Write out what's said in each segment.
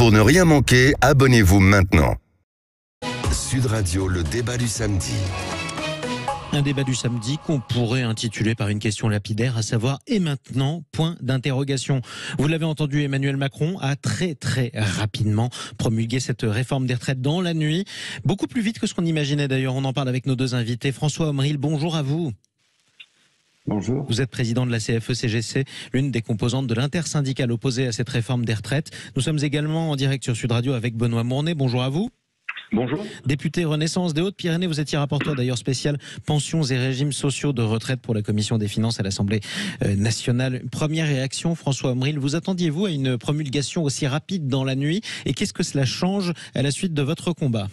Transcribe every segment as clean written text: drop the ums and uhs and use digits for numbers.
Pour ne rien manquer, abonnez-vous maintenant. Sud Radio, le débat du samedi. Un débat du samedi qu'on pourrait intituler par une question lapidaire, à savoir « Et maintenant ?» point d'interrogation. Vous l'avez entendu, Emmanuel Macron a très rapidement promulgué cette réforme des retraites dans la nuit. Beaucoup plus vite que ce qu'on imaginait d'ailleurs. On en parle avec nos deux invités. François Omril, bonjour à vous. Bonjour. Vous êtes président de la CFE-CGC, l'une des composantes de l'intersyndicale opposée à cette réforme des retraites. Nous sommes également en direct sur Sud Radio avec Benoît Mournet. Bonjour à vous. Bonjour. Député Renaissance des Hautes-Pyrénées, vous étiez rapporteur d'ailleurs spécial pensions et régimes sociaux de retraite pour la Commission des finances à l'Assemblée nationale. Première réaction, François Omril, vous attendiez-vous à une promulgation aussi rapide dans la nuit et qu'est-ce que cela change à la suite de votre combat ?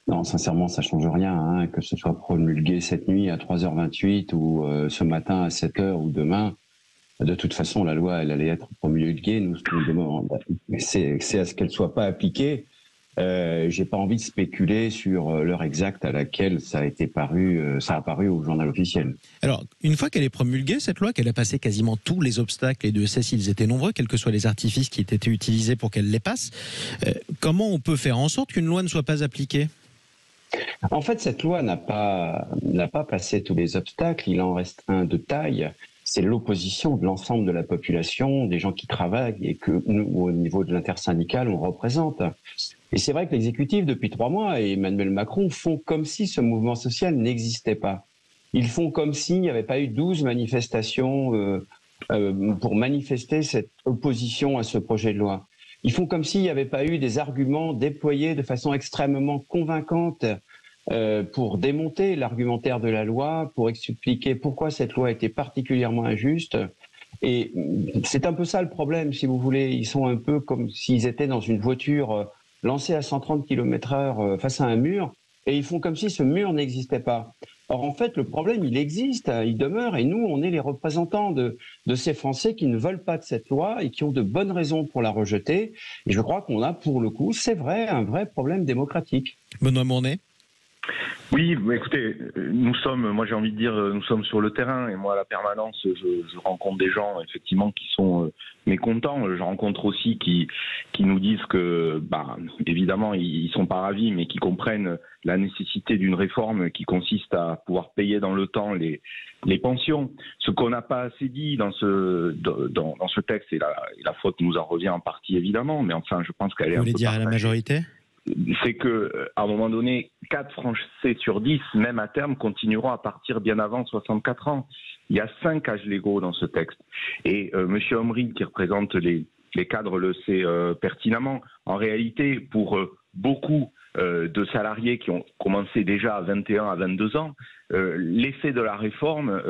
Non, sincèrement, ça ne change rien, que ce soit promulgué cette nuit à 3h28 ou ce matin à 7h ou demain. De toute façon, la loi, elle allait être promulguée. Nous, ce qu'on demande, c'est à ce qu'elle ne soit pas appliquée. J'ai pas envie de spéculer sur l'heure exacte à laquelle ça a apparu au journal officiel. Alors, une fois qu'elle est promulguée, cette loi, qu'elle a passé quasiment tous les obstacles, et Dieu sait s'ils étaient nombreux, quels que soient les artifices qui étaient utilisés pour qu'elle les passe, comment on peut faire en sorte qu'une loi ne soit pas appliquée ? En fait, cette loi n'a pas passé tous les obstacles. Il en reste un de taille. C'est l'opposition de l'ensemble de la population, des gens qui travaillent et que nous, au niveau de l'intersyndicale, on représente. Et c'est vrai que l'exécutif, depuis 3 mois, et Emmanuel Macron font comme si ce mouvement social n'existait pas. Ils font comme s'il n'y avait pas eu 12 manifestations pour manifester cette opposition à ce projet de loi. Ils font comme s'il n'y avait pas eu des arguments déployés de façon extrêmement convaincante pour démonter l'argumentaire de la loi, pour expliquer pourquoi cette loi était particulièrement injuste. Et c'est un peu ça le problème, si vous voulez. Ils sont un peu comme s'ils étaient dans une voiture lancée à 130 km/h face à un mur, et ils font comme si ce mur n'existait pas. Or, en fait, le problème, il existe, il demeure, et nous, on est les représentants de ces Français qui ne veulent pas de cette loi et qui ont de bonnes raisons pour la rejeter. Et je crois qu'on a, pour le coup, c'est vrai, un vrai problème démocratique. Benoît Mournet. Oui, écoutez, moi j'ai envie de dire, nous sommes sur le terrain et moi à la permanence, je rencontre des gens effectivement qui sont mécontents. Je rencontre aussi qui nous disent que, évidemment, ils sont pas ravis, mais qui comprennent la nécessité d'une réforme qui consiste à pouvoir payer dans le temps les pensions. Ce qu'on n'a pas assez dit dans ce texte, et la faute nous en revient en partie évidemment, mais enfin je pense qu'elle est un peu Vous voulez dire à la majorité ? C'est que, à un moment donné, 4 Français sur 10, même à terme, continueront à partir bien avant 64 ans. Il y a 5 âges légaux dans ce texte. Et M. Omril, qui représente les cadres, le sait pertinemment. En réalité, pour beaucoup de salariés qui ont commencé déjà à 21, à 22 ans, l'effet de la réforme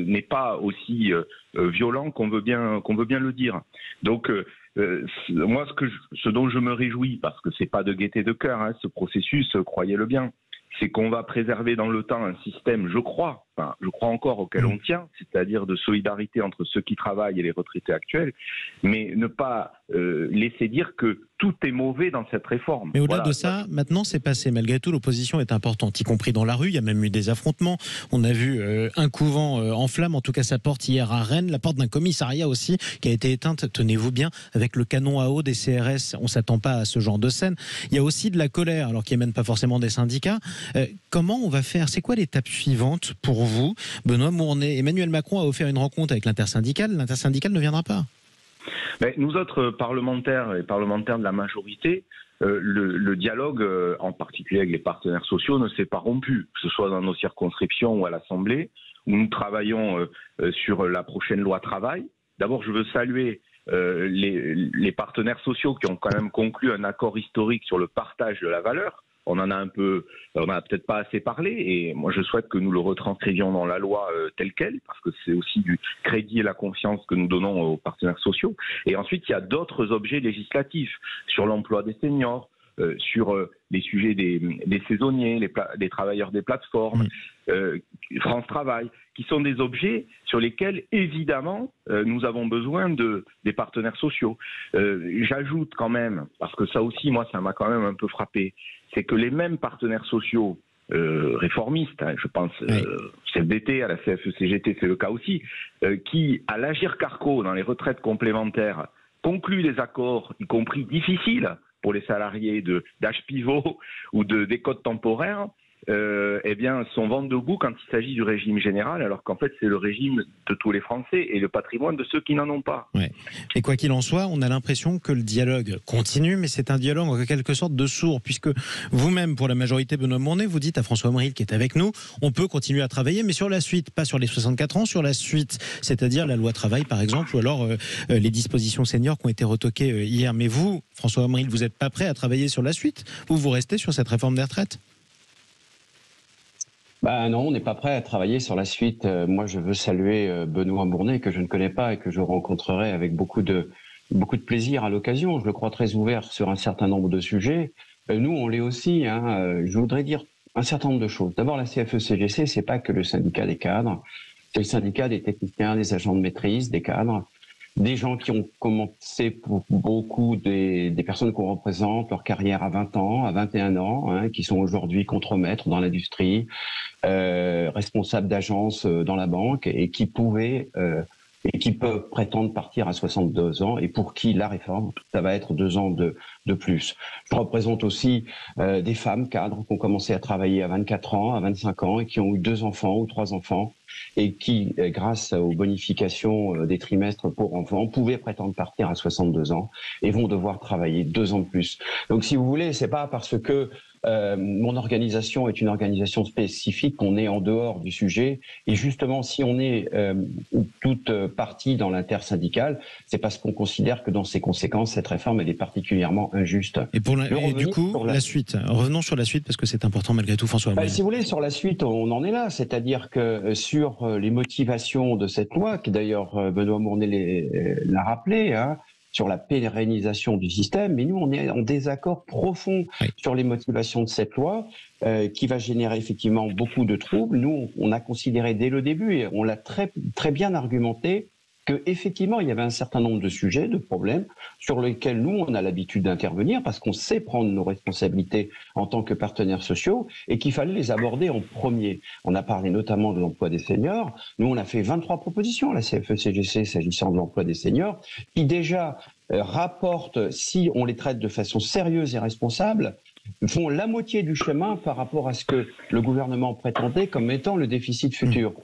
n'est pas aussi violent qu'on veut bien le dire. Donc, moi, ce dont je me réjouis, parce que c'est pas de gaieté de cœur, ce processus, croyez-le bien, c'est qu'on va préserver dans le temps un système, je crois encore auquel on tient, c'est-à-dire de solidarité entre ceux qui travaillent et les retraités actuels, mais ne pas laisser dire que tout est mauvais dans cette réforme. Mais au-delà de ça, maintenant c'est passé. Malgré tout, l'opposition est importante, y compris dans la rue. Il y a même eu des affrontements. On a vu un couvent en flammes, en tout cas sa porte hier à Rennes, la porte d'un commissariat aussi qui a été éteinte, tenez-vous bien, avec le canon à eau des CRS. On ne s'attend pas à ce genre de scène. Il y a aussi de la colère, alors qui émane pas forcément des syndicats. Comment on va faire ? C'est quoi l'étape suivante pour vous, Benoît Mournet ? Emmanuel Macron a offert une rencontre avec l'intersyndicale. L'intersyndicale ne viendra pas. Mais nous autres parlementaires et parlementaires de la majorité, le dialogue, en particulier avec les partenaires sociaux, ne s'est pas rompu, que ce soit dans nos circonscriptions ou à l'Assemblée, où nous travaillons sur la prochaine loi travail. D'abord, je veux saluer les partenaires sociaux qui ont quand même conclu un accord historique sur le partage de la valeur. On en a peut-être pas assez parlé, et moi je souhaite que nous le retranscrivions dans la loi telle quelle, parce que c'est aussi du crédit et la confiance que nous donnons aux partenaires sociaux. Et ensuite, il y a d'autres objets législatifs sur l'emploi des seniors, sur les sujets des saisonniers, des travailleurs des plateformes, France Travail, qui sont des objets sur lesquels, évidemment, nous avons besoin des partenaires sociaux. J'ajoute quand même, parce que ça aussi, moi, ça m'a quand même un peu frappé, c'est que les mêmes partenaires sociaux réformistes, je pense CFDT, à la CFE-CGT, c'est le cas aussi, qui, à l'Agir Carco, dans les retraites complémentaires, concluent des accords, y compris difficiles pour les salariés d'âge pivot ou des codes temporaires, eh bien, sont vent debout quand il s'agit du régime général, alors qu'en fait, c'est le régime de tous les Français et le patrimoine de ceux qui n'en ont pas. Ouais. Et quoi qu'il en soit, on a l'impression que le dialogue continue, mais c'est un dialogue en quelque sorte de sourd, puisque vous-même, pour la majorité Benoît Mournet, vous dites à François Omril, qui est avec nous, on peut continuer à travailler, mais sur la suite, pas sur les 64 ans, sur la suite, c'est-à-dire la loi travail, par exemple, ou alors les dispositions seniors qui ont été retoquées hier. Mais vous, François Omril, vous n'êtes pas prêt à travailler sur la suite, ou vous restez sur cette réforme des retraites? Non, on n'est pas prêt à travailler sur la suite. Moi, je veux saluer Benoît Mournet, que je ne connais pas et que je rencontrerai avec beaucoup de plaisir à l'occasion. Je le crois très ouvert sur un certain nombre de sujets. Nous, on l'est aussi. Je voudrais dire un certain nombre de choses. D'abord, la CFE-CGC, c'est pas que le syndicat des cadres. C'est le syndicat des techniciens, des agents de maîtrise, des cadres, des gens qui ont commencé pour beaucoup des personnes qu'on représente leur carrière à 20 ans, à 21 ans, qui sont aujourd'hui contremaîtres dans l'industrie, responsables d'agences dans la banque et qui peuvent prétendre partir à 62 ans et pour qui la réforme, ça va être 2 ans de plus. Je représente aussi des femmes cadres qui ont commencé à travailler à 24 ans, à 25 ans et qui ont eu 2 enfants ou 3 enfants et qui, grâce aux bonifications des trimestres pour enfants, pouvaient prétendre partir à 62 ans et vont devoir travailler 2 ans de plus. Donc si vous voulez, c'est pas parce que mon organisation est une organisation spécifique qu'on est en dehors du sujet. Et justement, si on est toute partie dans l'intersyndicale, c'est parce qu'on considère que dans ses conséquences, cette réforme elle est particulièrement injuste. Et, du coup, la suite. Revenons sur la suite parce que c'est important malgré tout, François. Si vous voulez, sur la suite, on en est là. C'est-à-dire que sur les motivations de cette loi, qui d'ailleurs Benoît Mournet l'a rappelé, sur la pérennisation du système, mais nous, on est en désaccord profond sur les motivations de cette loi, qui va générer effectivement beaucoup de troubles. Nous, on a considéré dès le début, et on l'a très, très bien argumenté, qu'effectivement, il y avait un certain nombre de sujets, de problèmes, sur lesquels nous, on a l'habitude d'intervenir, parce qu'on sait prendre nos responsabilités en tant que partenaires sociaux, et qu'il fallait les aborder en premier. On a parlé notamment de l'emploi des seniors. Nous, on a fait 23 propositions à la CFE-CGC s'agissant de l'emploi des seniors, qui déjà rapportent, si on les traite de façon sérieuse et responsable, font la moitié du chemin par rapport à ce que le gouvernement prétendait comme étant le déficit futur.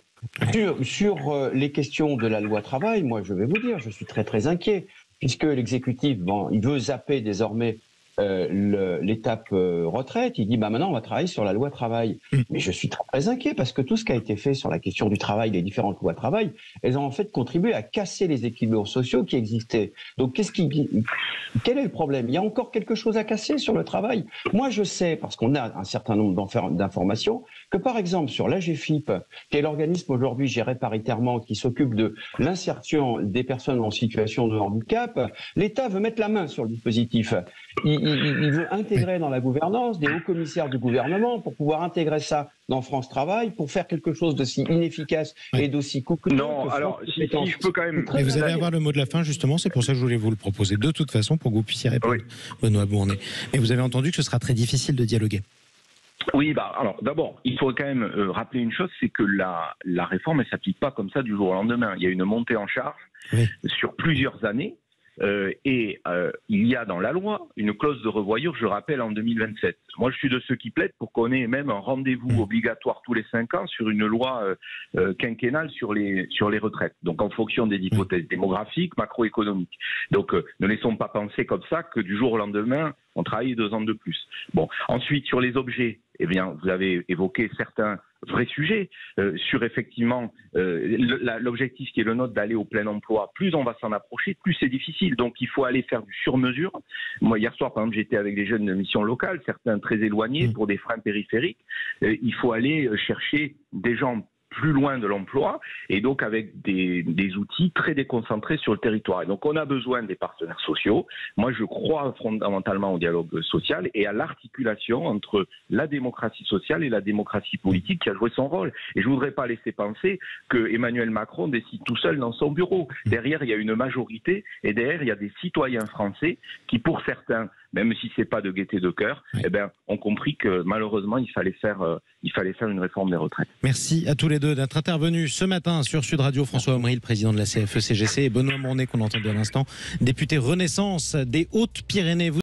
Sur les questions de la loi travail, moi je vais vous dire, je suis très très inquiet, puisque l'exécutif, il veut zapper désormais l'étape retraite, il dit maintenant on va travailler sur la loi travail. Mais je suis très, très inquiet parce que tout ce qui a été fait sur la question du travail, les différentes lois travail, elles ont en fait contribué à casser les équilibres sociaux qui existaient. Donc quel est le problème? Il y a encore quelque chose à casser sur le travail. Moi je sais, parce qu'on a un certain nombre d'informations, que par exemple sur l'AGFIP, qui est l'organisme aujourd'hui géré paritairement qui s'occupe de l'insertion des personnes en situation de handicap, l'État veut mettre la main sur le dispositif. Il veut intégrer dans la gouvernance des hauts commissaires du gouvernement pour pouvoir intégrer ça dans France Travail, pour faire quelque chose d'aussi inefficace et d'aussi coûteux. Non, alors, si je peux quand même... Mais vous allez avoir le mot de la fin, justement, c'est pour ça que je voulais vous le proposer de toute façon, pour que vous puissiez répondre, Benoît Mournet. Mais vous avez entendu que ce sera très difficile de dialoguer. Oui, alors d'abord, il faut quand même rappeler une chose, c'est que la réforme, elle ne s'applique pas comme ça du jour au lendemain. Il y a une montée en charge sur plusieurs années. Il y a dans la loi une clause de revoyure, je rappelle, en 2027. Moi, je suis de ceux qui plaident pour qu'on ait même un rendez-vous obligatoire tous les 5 ans sur une loi quinquennale sur les retraites. Donc, en fonction des hypothèses démographiques, macroéconomiques. Donc, ne laissons pas penser comme ça que du jour au lendemain, on travaille 2 ans de plus. Bon. Ensuite, sur les objets, eh bien, vous avez évoqué certains vrais sujets sur effectivement l'objectif qui est le nôtre d'aller au plein emploi. Plus on va s'en approcher, plus c'est difficile. Donc il faut aller faire du sur-mesure. Moi hier soir par exemple j'étais avec des jeunes de mission locale, certains très éloignés pour des freins périphériques. Il faut aller chercher des gens plus loin de l'emploi et donc avec des outils très déconcentrés sur le territoire. Et donc on a besoin des partenaires sociaux. Moi je crois fondamentalement au dialogue social et à l'articulation entre la démocratie sociale et la démocratie politique qui a joué son rôle. Et je ne voudrais pas laisser penser que Emmanuel Macron décide tout seul dans son bureau. Derrière il y a une majorité et derrière il y a des citoyens français qui pour certains même si c'est pas de gaieté de cœur, ont compris que malheureusement il fallait faire une réforme des retraites. Merci à tous les deux d'être intervenus ce matin sur Sud Radio. François Omry, le président de la CFE-CGC, et Benoît Mournet, qu'on entendait à l'instant, député Renaissance des Hautes-Pyrénées.